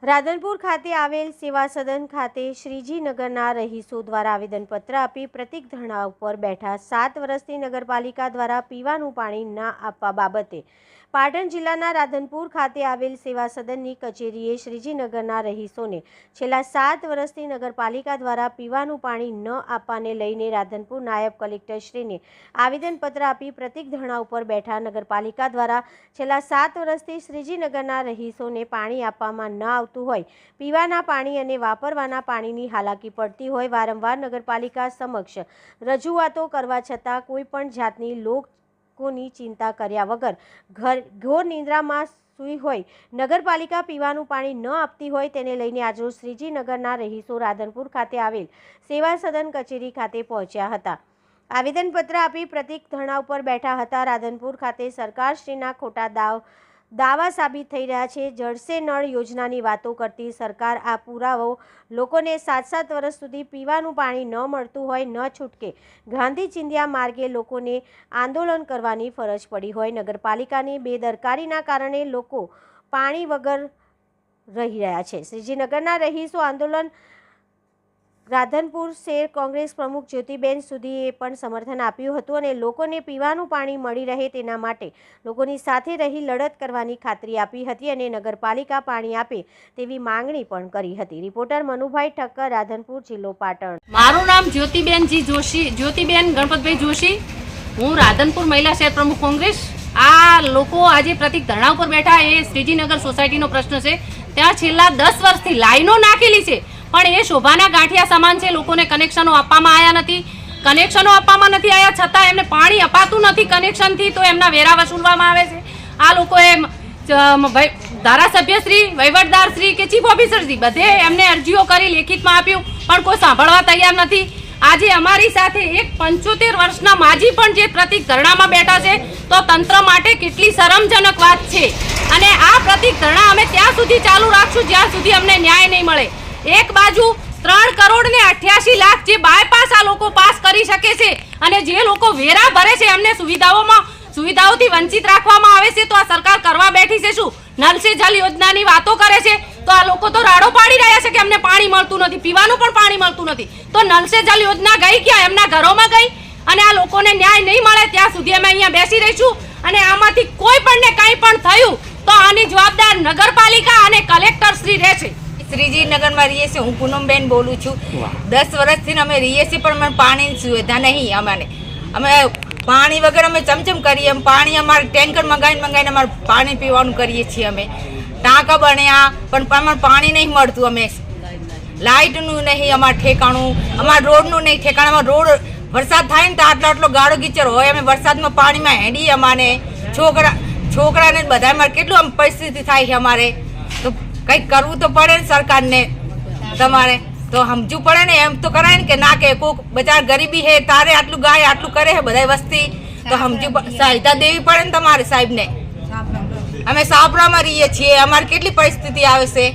રાધનપુર ખાતે આવેલ સેવા સદન ખાતે શ્રીજીનગરના રહીશો દ્વારા આવેદનપત્ર આપી પ્રતિક ધરણા ઉપર બેઠા 7 વર્ષથી નગરપાલિકા દ્વારા પીવાનું પાણી ન આપવા બાબતે પાટણ જિલ્લાના રાધનપુર ખાતે આવેલ સેવા સદનની કચેરીએ શ્રીજીનગરના રહીશોને છેલ્લા 7 વર્ષથી નગરપાલિકા દ્વારા પીવાનું પાણી ન આપવાને લઈને રાધનપુર નાયબ કલેક્ટરશ્રીને આવેદનપત્ર આપી પ્રતિક ધરણા ઉપર બેઠા નગરપાલિકા દ્વારા છેલ્લા 7 વર્ષથી શ્રીજીનગરના રહીશોને પાણી આપવામાં ન આવતું હોય, પીવાના પાણી અને વાપરવાના પાણીની હાલાકી પડતી હોય, વારંવાર નગરપાલિકા સમક્ષ રજૂઆતો કરવા છતાં કોઈ પણ જાતની લોકોની ચિંતા કર્યા વગર ઘોર નિંદ્રામાં સૂઈ હોય, નગરપાલિકા પીવાનું પાણી ન આપતી હોય તેને લઈને આજરોજ શ્રીજીનગરના રહીશો રાધનપુર ખાતે આવેલ સેવા સદન કચેરી ખાતે પહોંચ્યા હતા. આવેદનપત્ર આપી પ્રતિક ધરણા ઉપર બેઠા હતા. રાધનપુર ખાતે સરકારશ્રીના ખોટા દાવા સાબિત થઈ રહ્યા છે. જળસે નળ યોજનાની વાતો કરતી સરકાર આ પુરાવો લોકોને 7-7 વર્ષ સુધી પીવાનું પાણી ન મળતું હોય, ન છૂટકે ગાંધી ચિંધ્યા માર્ગે લોકોને આંદોલન કરવાની ફરજ પડી હોય, નગરપાલિકાની બેદરકારીના કારણે લોકો પાણી વગર રહી રહ્યા છે. શ્રીજીનગરના રહીશો આંદોલન રાધનપુર શહેર કોંગ્રેસ પ્રમુખ જ્યોતિબેન સુધીએ પણ સમર્થન આપ્યું હતું અને લોકોને પીવાનું પાણી મળી રહે તેના માટે લોકોની સાથે રહી લડત કરવાની ખાતરી આપી હતી અને નગરપાલિકા પાણી આપે તેવી માંગણી પણ કરી હતી. રિપોર્ટર મનુભાઈ ઠક્કર, રાધનપુર, જિલ્લો પાટણ. મારું નામ જ્યોતિબેન ગણપતભાઈ જોશી. હું રાધનપુર મહિલા શહેર પ્રમુખ કોંગ્રેસ. આ લોકો આજે પ્રતિક ધરણા ઉપર બેઠા એ શ્રીજીનગર સોસાયટીનો પ્રશ્ન છે. ત્યાં છેલ્લા 10 વર્ષથી લાઈનો નાખેલી છે પણ એ શોભાના ગાંઠિયા સમાન છે. લોકોને કનેક્શનો આપવામાં આવ્યા છતાં એમને પાણી અપાતું નથી કનેક્શનથી, તો એમના વેરા વસૂલવામાં આવે છે. આ લોકોએ ધારાસભ્યશ્રી, વહીવટદારશ્રી કે ચીફ ઓફિસરશ્રી બધે એમને અરજીઓ કરી, લેખિતમાં આપ્યું પણ કોઈ સાંભળવા તૈયાર નથી. આજે અમારી સાથે એક 75 વર્ષના માજી પણ જે પ્રતિક ધરણામાં બેઠા છે, તો તંત્ર માટે કેટલી શરમજનક વાત છે. અને આ પ્રતિક ધરણા અમે ત્યાં સુધી ચાલુ રાખશું જ્યાં સુધી અમને ન્યાય નહીં મળે. એક બાજુ 3 કરોડ ને 88 લાખ જે બાયપાસ આ લોકો પાસ કરી શકે છે અને જે લોકો વેરા ભરે છે એમને સુવિધાઓથી વંચિત રાખવામાં આવે છે. તો આ સરકાર કરવા બેઠી છે શું? નલ સે જલ યોજનાની વાતો કરે છે તો આ લોકો તો રાડો પાડી રહ્યા છે કે અમને પાણી મળતું નથી, પીવાનું પણ પાણી મળતું નથી. તો નલ સે જલ યોજના ગઈ ક્યાં? એમના ઘરોમાં ગઈ. અને આ લોકોને ન્યાય નહીં મળે ત્યાં સુધી અમે અહીંયા બેસી રહીશું. અને આમાંથી કોઈ પણને કંઈ પણ થયું તો આની જવાબદાર નગરપાલિકા અને કલેક્ટર શ્રી રહેશે. શ્રીજીનગરમાં રહીએ છીએ. હું પૂનમબેન બોલું છું. 10 વર્ષથી અમે રહીએ છીએ પણ અમે પાણીની સુવિધા નહીં. અમે પાણી વગર અમે ચમચમ કરીએ. પાણી અમારે ટેન્કર મંગાવીને અમારે પાણી પીવાનું કરીએ છીએ. અમે ટાંકા બન્યા પણ અમારે પાણી નહીં મળતું. અમે લાઇટનું નહીં અમારે ઠેકાણું, અમારા રોડનું નહીં ઠેકાણું. અમારો રોડ વરસાદ થાય ને તો આટલો ગાળો ગીચર હોય. અમે વરસાદમાં પાણીમાં હેડીએ. અમારે છોકરાને બધા અમારે કેટલું આમ પરિસ્થિતિ થાય છે. અમારે તો કંઈક કરવું તો પડે ને સરકારને. તમારે તો સમજવું પડે ને. એમ તો કરાય ને કે ના કે કોઈક બચાર ગરીબી હે તારે આટલું ગાય આટલું કરે છે બધા વસ્તી, તો સમજવું સહાયતા દેવી પડે ને તમારે સાહેબને. અમે સાપરામાં રહીએ છીએ. અમારે કેટલી પરિસ્થિતિ આવે છે.